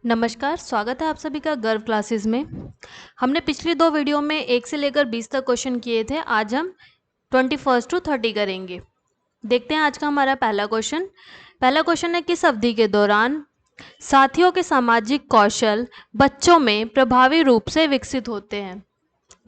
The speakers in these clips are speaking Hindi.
नमस्कार, स्वागत है आप सभी का गर्व क्लासेस में। हमने पिछली दो वीडियो में 1 से लेकर 20 तक क्वेश्चन किए थे। आज हम 21 टू 30 करेंगे। देखते हैं आज का हमारा पहला क्वेश्चन। पहला क्वेश्चन है, किस अवधि के दौरान साथियों के सामाजिक कौशल बच्चों में प्रभावी रूप से विकसित होते हैं।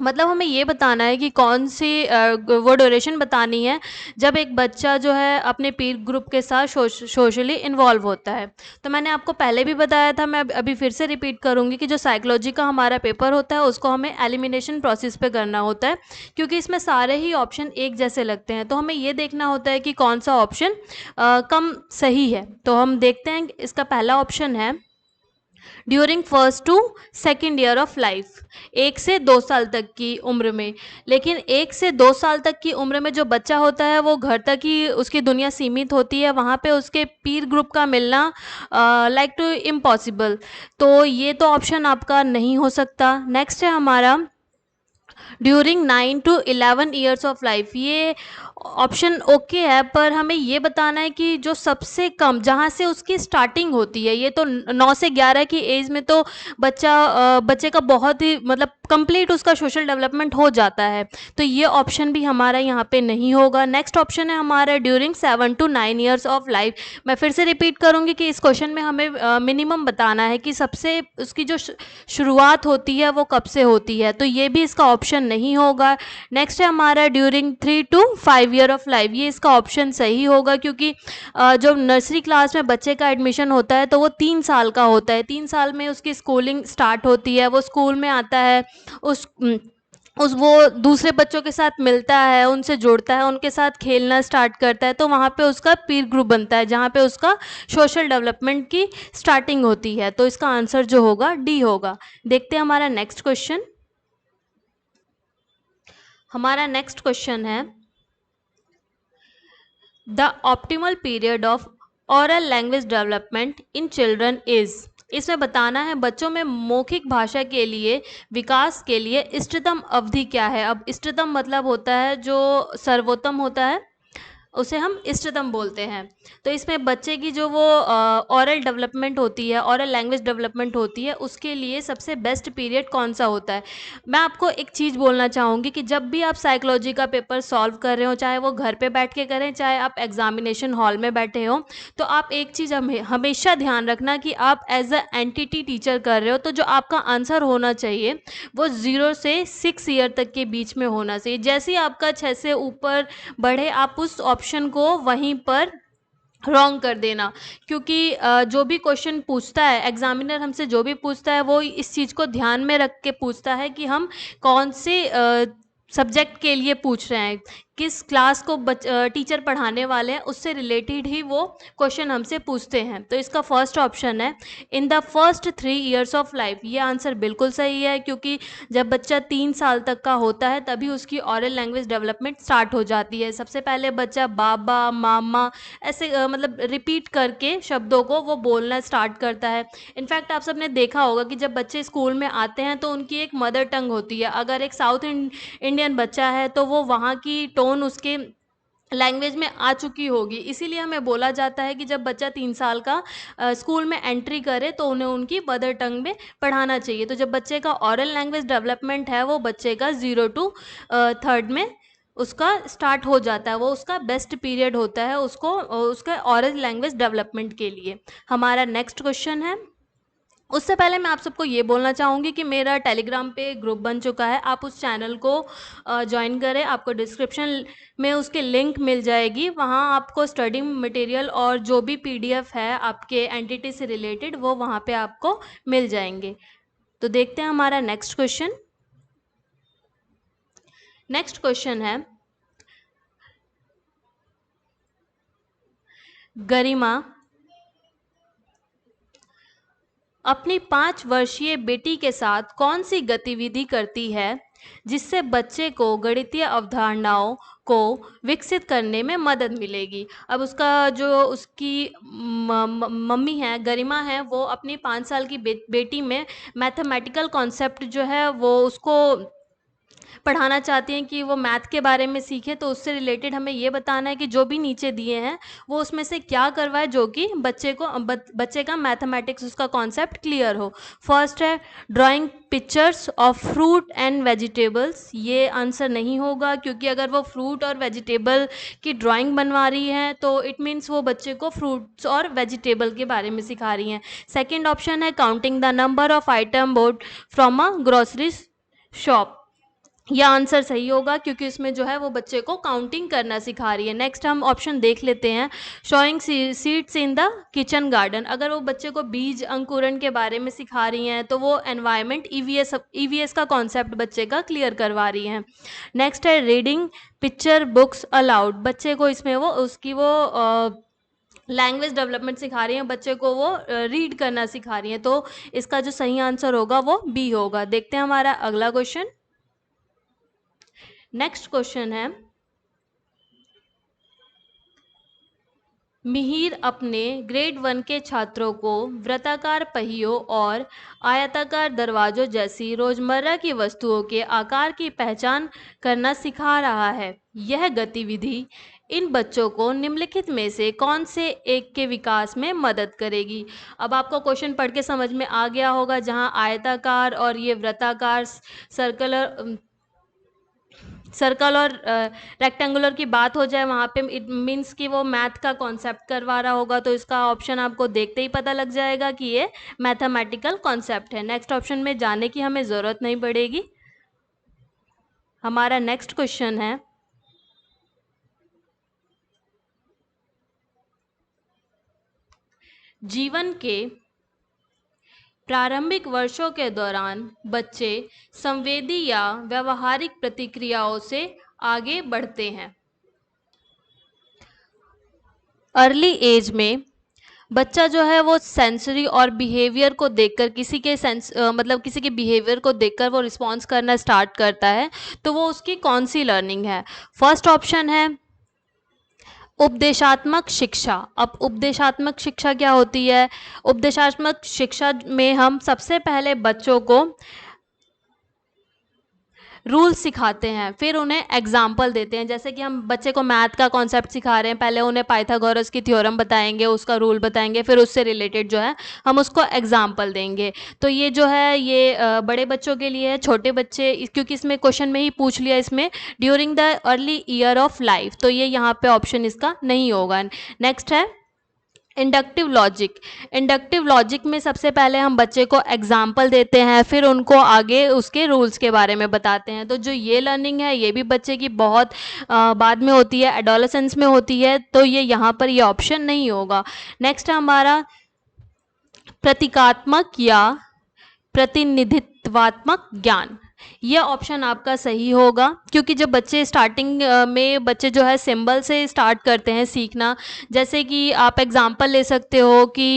मतलब हमें ये बताना है कि कौन सी वो ड्यूरेशन बतानी है जब एक बच्चा जो है अपने पीर ग्रुप के साथ सोशली इन्वॉल्व होता है। तो मैंने आपको पहले भी बताया था, मैं अभी फिर से रिपीट करूँगी कि जो साइकोलॉजी का हमारा पेपर होता है उसको हमें एलिमिनेशन प्रोसेस पे करना होता है, क्योंकि इसमें सारे ही ऑप्शन एक जैसे लगते हैं। तो हमें ये देखना होता है कि कौन सा ऑप्शन कम सही है। तो हम देखते हैं, इसका पहला ऑप्शन है during first to second year of life, 1 से 2 साल तक की उम्र में। लेकिन 1 से 2 साल तक की उम्र में जो बच्चा होता है वो घर तक ही उसकी दुनिया सीमित होती है, वहाँ पे उसके पीर ग्रुप का मिलना लाइक टू इम्पॉसिबल। तो ये तो ऑप्शन आपका नहीं हो सकता। नेक्स्ट है हमारा during 9 to 11 years of life. ये ऑप्शन ओके है, पर हमें ये बताना है कि जो सबसे कम जहाँ से उसकी स्टार्टिंग होती है, ये तो 9 से 11 की एज में तो बच्चे का बहुत ही मतलब कंप्लीट उसका सोशल डेवलपमेंट हो जाता है। तो ये ऑप्शन भी हमारा यहाँ पे नहीं होगा। नेक्स्ट ऑप्शन है हमारा during 7 to 9 years of life. मैं फिर से रिपीट करूँगी कि इस क्वेश्चन में हमें मिनिमम बताना है कि सबसे उसकी जो शुरुआत होती है वो कब से होती है। तो ये भी इसका ऑप्शन नहीं होगा। नेक्स्ट है हमारा during 3 to 5 year of life. ये इसका ऑप्शन सही होगा, क्योंकि जब नर्सरी क्लास में बच्चे का एडमिशन होता है तो वो 3 साल का होता है। 3 साल में उसकी स्कूलिंग स्टार्ट होती है, वो स्कूल में आता है, उस उस वो दूसरे बच्चों के साथ मिलता है, उनसे जुड़ता है, उनके साथ खेलना स्टार्ट करता है। तो वहाँ पे उसका पीर ग्रुप बनता है, जहाँ पे उसका सोशल डेवलपमेंट की स्टार्टिंग होती है। तो इसका आंसर जो होगा डी होगा। देखते हैं हमारा नेक्स्ट क्वेश्चन। हमारा नेक्स्ट क्वेश्चन है, the optimal period of oral language development in children is. इसमें बताना है बच्चों में मौखिक भाषा के लिए विकास के लिए इष्टतम अवधि क्या है। अब इष्टतम मतलब होता है जो सर्वोत्तम होता है, उसे हम इष्टतम बोलते हैं। तो इसमें बच्चे की जो वो ऑरल डेवलपमेंट होती है, ऑरल लैंग्वेज डेवलपमेंट होती है, उसके लिए सबसे बेस्ट पीरियड कौन सा होता है। मैं आपको एक चीज़ बोलना चाहूँगी कि जब भी आप साइकोलॉजी का पेपर सॉल्व कर रहे हो, चाहे वो घर पे बैठ के करें, चाहे आप एग्जामिनेशन हॉल में बैठे हो, तो आप एक चीज़ हमेशा ध्यान रखना कि आप एज अ एंटिटी टीचर कर रहे हो, तो जो आपका आंसर होना चाहिए वो 0 से 6 ईयर तक के बीच में होना चाहिए। जैसे ही आपका 6 से ऊपर बढ़े, आप उस ऑप्शन को वहीं पर रॉन्ग कर देना। क्योंकि जो भी क्वेश्चन पूछता है एग्जामिनर, हमसे जो भी पूछता है वो इस चीज़ को ध्यान में रख के पूछता है कि हम कौन से सब्जेक्ट के लिए पूछ रहे हैं, किस क्लास को टीचर पढ़ाने वाले हैं, उससे रिलेटेड ही वो क्वेश्चन हमसे पूछते हैं। तो इसका फर्स्ट ऑप्शन है in the first 3 years of life. ये आंसर बिल्कुल सही है, क्योंकि जब बच्चा 3 साल तक का होता है तभी उसकी ऑरल लैंग्वेज डेवलपमेंट स्टार्ट हो जाती है। सबसे पहले बच्चा बाबा मामा ऐसे मतलब रिपीट करके शब्दों को वो बोलना स्टार्ट करता है। इनफैक्ट आप सबने देखा होगा कि जब बच्चे स्कूल में आते हैं तो उनकी एक मदर टंग होती है। अगर एक साउथ इंडियन बच्चा है तो वो वहाँ की टोन उसके लैंग्वेज में आ चुकी होगी। इसीलिए हमें बोला जाता है कि जब बच्चा 3 साल का स्कूल में एंट्री करे तो उन्हें उनकी मदर टंग में पढ़ाना चाहिए। तो जब बच्चे का ऑरल लैंग्वेज डेवलपमेंट है वो बच्चे का 0 to 3 में उसका स्टार्ट हो जाता है, वो उसका बेस्ट पीरियड होता है उसको उसका ऑरल लैंग्वेज डेवलपमेंट के लिए। हमारा नेक्स्ट क्वेश्चन है, उससे पहले मैं आप सबको ये बोलना चाहूँगी कि मेरा टेलीग्राम पे ग्रुप बन चुका है, आप उस चैनल को ज्वाइन करें। आपको डिस्क्रिप्शन में उसकी लिंक मिल जाएगी, वहाँ आपको स्टडी मटेरियल और जो भी पीडीएफ है आपके एंटिटी से रिलेटेड वो वहाँ पे आपको मिल जाएंगे। तो देखते हैं हमारा नेक्स्ट क्वेश्चन। नेक्स्ट क्वेश्चन है, गरिमा अपनी 5 वर्षीय बेटी के साथ कौन सी गतिविधि करती है जिससे बच्चे को गणितीय अवधारणाओं को विकसित करने में मदद मिलेगी। अब उसका जो उसकी मम्मी है गरिमा है, वो अपनी 5 साल की बेटी में मैथमेटिकल कॉन्सेप्ट जो है वो उसको पढ़ाना चाहती हैं कि वो मैथ के बारे में सीखे, तो उससे रिलेटेड हमें ये बताना है कि जो भी नीचे दिए हैं वो उसमें से क्या करवाए जो कि बच्चे का मैथमेटिक्स उसका कॉन्सेप्ट क्लियर हो। फर्स्ट है drawing pictures of fruit and vegetables. ये आंसर नहीं होगा, क्योंकि अगर वो फ्रूट और वेजिटेबल की ड्राइंग बनवा रही हैं तो इट मीन्स वो बच्चे को फ्रूट्स और वेजिटेबल के बारे में सिखा रही हैं। सेकेंड ऑप्शन है counting the number of item board from a grocery shop. यह आंसर सही होगा, क्योंकि इसमें जो है वो बच्चे को काउंटिंग करना सिखा रही है। नेक्स्ट हम ऑप्शन देख लेते हैं, showing seeds in the kitchen garden. अगर वो बच्चे को बीज अंकुरण के बारे में सिखा रही हैं तो वो एनवायरमेंट ईवीएस का कॉन्सेप्ट बच्चे का क्लियर करवा रही हैं। नेक्स्ट है रीडिंग पिक्चर बुक्स अलाउड। बच्चे को इसमें वो उसकी वो लैंग्वेज डेवलपमेंट सिखा रही हैं, बच्चे को वो रीड करना सिखा रही हैं। तो इसका जो सही आंसर होगा वो बी होगा। देखते हैं हमारा अगला क्वेश्चन। नेक्स्ट क्वेश्चन है, मिहिर अपने ग्रेड 1 के छात्रों को वृत्ताकार पहियों और आयताकार दरवाजों जैसी रोजमर्रा की वस्तुओं के आकार की पहचान करना सिखा रहा है। यह गतिविधि इन बच्चों को निम्नलिखित में से कौन से एक के विकास में मदद करेगी। अब आपको क्वेश्चन पढ़ के समझ में आ गया होगा, जहां आयताकार और ये वृत्ताकार सर्कल और रेक्टेंगुलर की बात हो जाए, वहाँ पे इट मीन्स कि वो मैथ का कॉन्सेप्ट करवा रहा होगा। तो इसका ऑप्शन आपको देखते ही पता लग जाएगा कि ये मैथमेटिकल कॉन्सेप्ट है। नेक्स्ट ऑप्शन में जाने की हमें ज़रूरत नहीं पड़ेगी। हमारा नेक्स्ट क्वेश्चन है, जीवन के प्रारंभिक वर्षों के दौरान बच्चे संवेदी या व्यवहारिक प्रतिक्रियाओं से आगे बढ़ते हैं। अर्ली एज में बच्चा जो है वो सेंसरी और बिहेवियर को देखकर मतलब किसी के बिहेवियर को देखकर वो रिस्पॉन्स करना स्टार्ट करता है। तो वो उसकी कौन सी लर्निंग है। फर्स्ट ऑप्शन है उपदेशात्मक शिक्षा। अब उपदेशात्मक शिक्षा क्या होती है। उपदेशात्मक शिक्षा में हम सबसे पहले बच्चों को रूल्स सिखाते हैं, फिर उन्हें एग्जाम्पल देते हैं। जैसे कि हम बच्चे को मैथ का कॉन्सेप्ट सिखा रहे हैं, पहले उन्हें पाइथागोरस की थ्योरम बताएंगे, उसका रूल बताएंगे, फिर उससे रिलेटेड जो है हम उसको एग्जाम्पल देंगे। तो ये जो है ये बड़े बच्चों के लिए है। छोटे बच्चे क्योंकि इसमें क्वेश्चन में ही पूछ लिया इसमें during the early year of life, तो ये यहाँ पे ऑप्शन इसका नहीं होगा। नेक्स्ट है इंडक्टिव लॉजिक। इंडक्टिव लॉजिक में सबसे पहले हम बच्चे को एग्जाम्पल देते हैं, फिर उनको आगे उसके रूल्स के बारे में बताते हैं। तो जो ये लर्निंग है ये भी बच्चे की बहुत बाद में होती है, एडोलेसेंस में होती है। तो ये यहाँ पर ये ऑप्शन नहीं होगा। नेक्स्ट हमारा प्रतीकात्मक या प्रतिनिधित्वात्मक ज्ञान। ये ऑप्शन आपका सही होगा, क्योंकि जब बच्चे स्टार्टिंग में बच्चे जो है सिंबल से स्टार्ट करते हैं सीखना। जैसे कि आप एग्जांपल ले सकते हो कि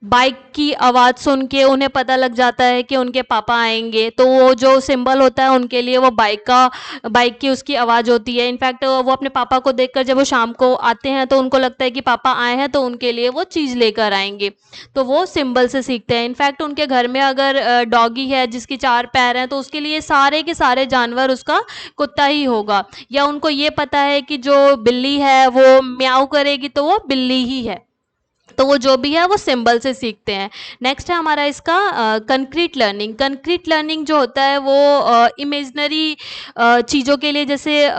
बाइक की आवाज़ सुन के उन्हें पता लग जाता है कि उनके पापा आएंगे, तो वो जो सिंबल होता है उनके लिए वो बाइक की उसकी आवाज़ होती है। इनफैक्ट वो अपने पापा को देखकर जब वो शाम को आते हैं तो उनको लगता है कि पापा आए हैं, तो उनके लिए वो चीज़ लेकर आएंगे। तो वो सिंबल से सीखते हैं। इनफैक्ट उनके घर में अगर डॉगी है जिसकी 4 पैर हैं, तो उसके लिए सारे के सारे जानवर उसका कुत्ता ही होगा। या उनको ये पता है कि जो बिल्ली है वो म्याऊ करेगी तो वो बिल्ली ही है। तो वो जो भी है वो सिंबल से सीखते हैं। नेक्स्ट है हमारा इसका कंक्रीट लर्निंग। कंक्रीट लर्निंग जो होता है वो इमेजनरी चीज़ों के लिए, जैसे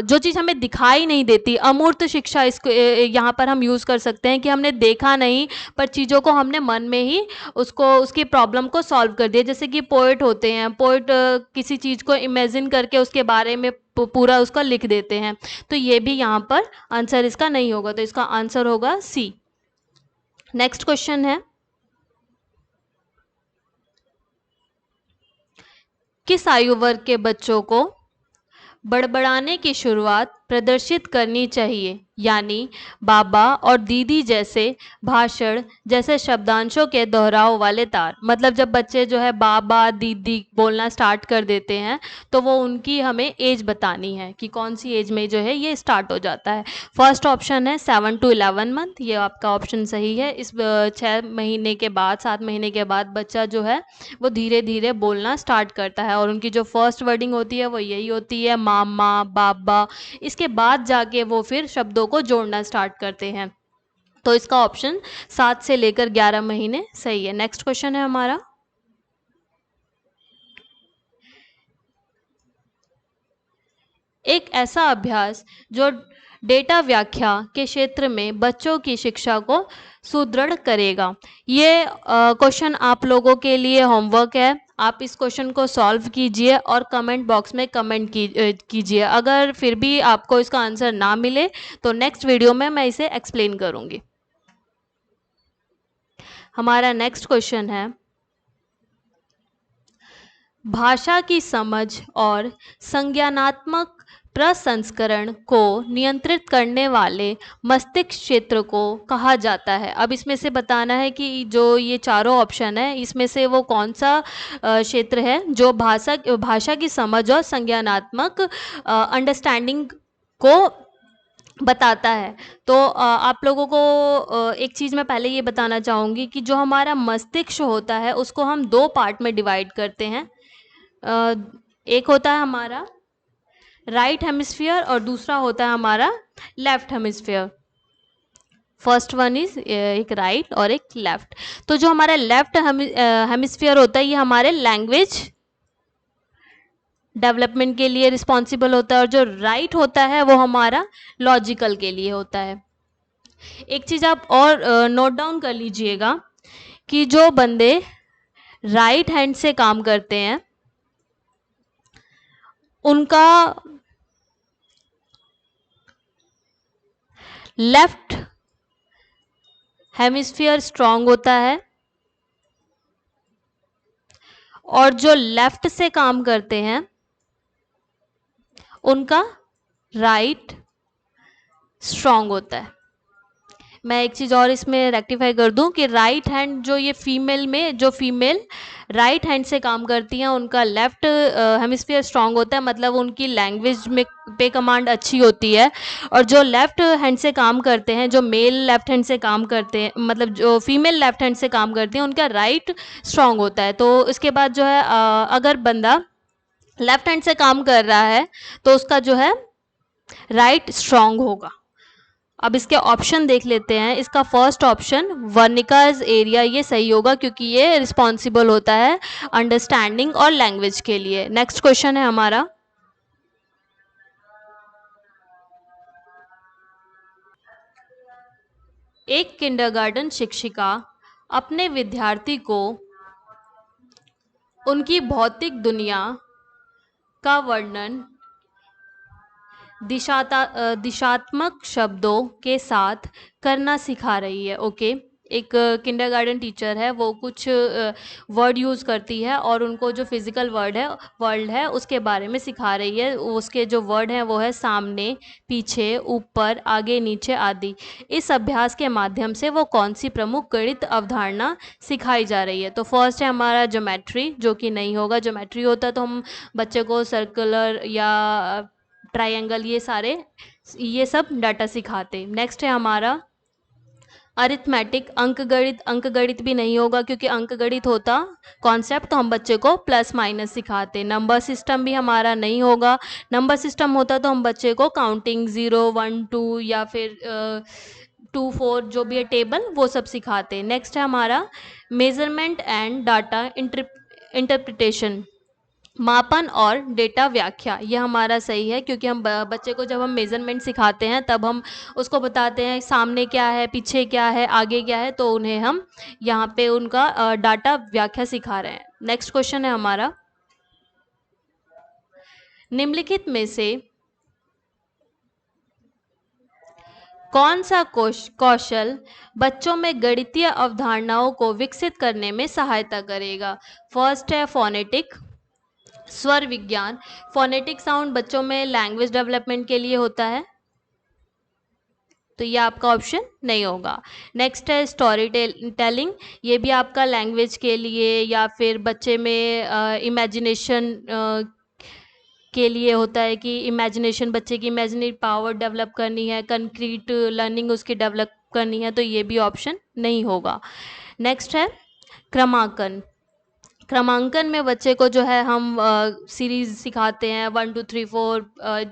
जो चीज़ हमें दिखाई नहीं देती, अमूर्त शिक्षा इसको यहाँ पर हम यूज़ कर सकते हैं कि हमने देखा नहीं पर चीज़ों को हमने मन में ही उसकी प्रॉब्लम को सॉल्व कर दिया। जैसे कि पोएट होते हैं, पोएट किसी चीज़ को इमेजिन करके उसके बारे में पूरा उसका लिख देते हैं। तो ये भी यहाँ पर आंसर इसका नहीं होगा, तो इसका आंसर होगा सी। नेक्स्ट क्वेश्चन है, किस आयु वर्ग के बच्चों को बड़बड़ाने की शुरुआत प्रदर्शित करनी चाहिए, यानी बाबा और दीदी जैसे भाषण जैसे शब्दांशों के दोहराव वाले तार। मतलब जब बच्चे जो है बाबा दीदी बोलना स्टार्ट कर देते हैं तो वो उनकी हमें एज बतानी है कि कौन सी एज में जो है ये स्टार्ट हो जाता है। फर्स्ट ऑप्शन है 7 to 11 मंथ, ये आपका ऑप्शन सही है। इस 6 महीने के बाद 7 महीने के बाद बच्चा जो है वो धीरे धीरे बोलना स्टार्ट करता है और उनकी जो फर्स्ट वर्डिंग होती है वो यही होती है, मामा बाबा। इसके बाद जाके वो फिर शब्दों को जोड़ना स्टार्ट करते हैं। तो इसका ऑप्शन 7 से लेकर 11 महीने सही है। नेक्स्ट क्वेश्चन है हमारा, एक ऐसा अभ्यास जो डेटा व्याख्या के क्षेत्र में बच्चों की शिक्षा को सुदृढ़ करेगा। ये क्वेश्चन आप लोगों के लिए होमवर्क है। आप इस क्वेश्चन को सॉल्व कीजिए और कमेंट बॉक्स में कमेंट कीजिए। अगर फिर भी आपको इसका आंसर ना मिले तो नेक्स्ट वीडियो में मैं इसे एक्सप्लेन करूँगी। हमारा नेक्स्ट क्वेश्चन है, भाषा की समझ और संज्ञानात्मक प्रसंस्करण को नियंत्रित करने वाले मस्तिष्क क्षेत्र को कहा जाता है। अब इसमें से बताना है कि जो ये चारों ऑप्शन है इसमें से वो कौन सा क्षेत्र है जो भाषा की समझ और संज्ञानात्मक अंडरस्टैंडिंग को बताता है। तो आप लोगों को एक चीज़ मैं पहले ये बताना चाहूँगी कि जो हमारा मस्तिष्क होता है उसको हम 2 पार्ट में डिवाइड करते हैं। एक होता है हमारा राइट हेमिस्फीयर और दूसरा होता है हमारा left hemisphere. First one is एक राइट और एक लेफ्ट। तो जो हमारा लेफ्ट हेमिस्फीयर होता है ये हमारे लैंग्वेज डेवलपमेंट के लिए रिस्पॉन्सिबल होता है और जो राइट होता है वो हमारा लॉजिकल के लिए होता है। एक चीज़ आप और नोट डाउन कर लीजिएगा कि जो बंदे राइट हैंड से काम करते हैं उनका लेफ्ट हेमिस्फीयर स्ट्रांग होता है और जो लेफ्ट से काम करते हैं उनका राइट स्ट्रांग होता है। मैं एक चीज़ और इसमें रेक्टिफाई कर दूं कि राइट हैंड जो ये फीमेल में जो फीमेल राइट हैंड से काम करती हैं उनका लेफ्ट हेमिस्फीयर स्ट्रांग होता है, मतलब उनकी लैंग्वेज में पे कमांड अच्छी होती है। और जो लेफ्ट हैंड से काम करते हैं, जो मेल लेफ्ट हैंड से काम करते हैं, मतलब जो फीमेल लेफ्ट हैंड से काम करती हैं उनका राइट स्ट्रांग होता है। तो इसके बाद जो है अगर बंदा लेफ्ट हैंड से काम कर रहा है तो उसका जो है राइट स्ट्रांग होगा। अब इसके ऑप्शन देख लेते हैं। इसका फर्स्ट ऑप्शन वर्निकाज एरिया ये सही होगा क्योंकि ये रिस्पॉन्सिबल होता है अंडरस्टैंडिंग और लैंग्वेज के लिए। नेक्स्ट क्वेश्चन है हमारा, एक किंडरगार्टन शिक्षिका अपने विद्यार्थी को उनकी भौतिक दुनिया का वर्णन दिशात्मक शब्दों के साथ करना सिखा रही है। ओके, एक किंडरगार्टन टीचर है, वो कुछ वर्ड यूज़ करती है और उनको जो फिज़िकल वर्ल्ड है उसके बारे में सिखा रही है। उसके जो वर्ड हैं वो है सामने, पीछे, ऊपर, आगे, नीचे आदि। इस अभ्यास के माध्यम से वो कौन सी प्रमुख गणित अवधारणा सिखाई जा रही है? तो फर्स्ट है हमारा ज्योमेट्री, जो कि नहीं होगा। ज्योमेट्री होता तो हम बच्चे को सर्कुलर या ट्रायंगल ये सब डाटा सिखाते। नेक्स्ट है हमारा अरिथमेटिक, अंकगणित। अंकगणित भी नहीं होगा क्योंकि अंकगणित होता कॉन्सेप्ट तो हम बच्चे को प्लस माइनस सिखाते। नंबर सिस्टम भी हमारा नहीं होगा। नंबर सिस्टम होता तो हम बच्चे को काउंटिंग 0 1 2 या फिर 2 4 जो भी है टेबल वो सब सिखाते। नेक्स्ट है हमारा मेजरमेंट एंड डाटा इंटरप्रिटेशन, मापन और डेटा व्याख्या। ये हमारा सही है क्योंकि हम बच्चे को जब हम मेजरमेंट सिखाते हैं तब हम उसको बताते हैं सामने क्या है, पीछे क्या है, आगे क्या है, तो उन्हें हम यहाँ पे उनका डाटा व्याख्या सिखा रहे हैं। नेक्स्ट क्वेश्चन है हमारा, निम्नलिखित में से कौन सा कौशल बच्चों में गणितीय अवधारणाओं को विकसित करने में सहायता करेगा? फर्स्ट है फोनेटिक, स्वर विज्ञान, फोनेटिक साउंड बच्चों में लैंग्वेज डेवलपमेंट के लिए होता है, तो ये आपका ऑप्शन नहीं होगा। नेक्स्ट है स्टोरी टेलिंग, ये भी आपका लैंग्वेज के लिए या फिर बच्चे में इमेजिनेशन के लिए होता है कि इमेजिनेशन, बच्चे की इमेजिनरी पावर डेवलप करनी है, कंक्रीट लर्निंग उसकी डेवलप करनी है, तो ये भी ऑप्शन नहीं होगा। नेक्स्ट है क्रमांकन। क्रमांकन में बच्चे को जो है हम सीरीज सिखाते हैं, 1 2 3 4,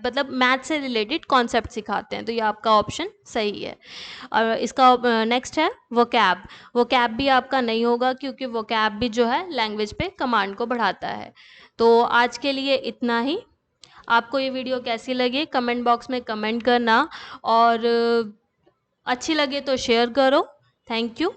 मतलब मैथ से रिलेटेड कॉन्सेप्ट सिखाते हैं, तो ये आपका ऑप्शन सही है। और इसका नेक्स्ट है वोकैब। वोकैब भी आपका नहीं होगा क्योंकि वोकैब भी जो है लैंग्वेज पे कमांड को बढ़ाता है। तो आज के लिए इतना ही। आपको ये वीडियो कैसी लगी कमेंट बॉक्स में कमेंट करना, और अच्छी लगे तो शेयर करो। Thank you.